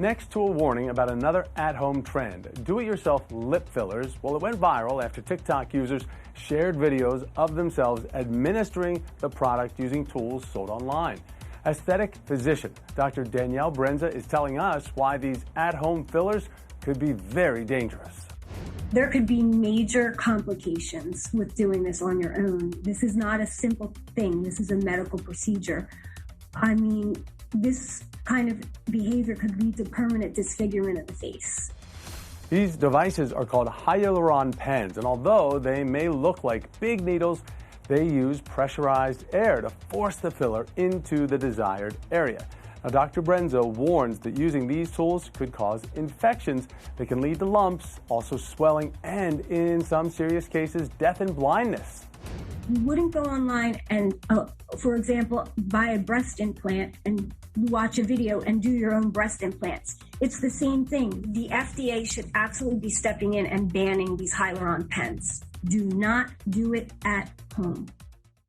Next to a warning about another at-home trend, do-it-yourself lip fillers. Well, it went viral after TikTok users shared videos of themselves administering the product using tools sold online. Aesthetic physician Dr. Danielle Brenza is telling us why these at-home fillers could be very dangerous. There could be major complications with doing this on your own. This is not a simple thing. This is a medical procedure. I mean, this kind of behavior could lead to permanent disfigurement of the face. These devices are called Hyaluron pens, and although they may look like big needles, they use pressurized air to force the filler into the desired area. Now, Dr. Brenza warns that using these tools could cause infections that can lead to lumps, also swelling, and in some serious cases, death and blindness. You wouldn't go online and, for example, buy a breast implant and watch a video and do your own breast implants. It's the same thing. The FDA should absolutely be stepping in and banning these Hyaluron pens. Do not do it at home.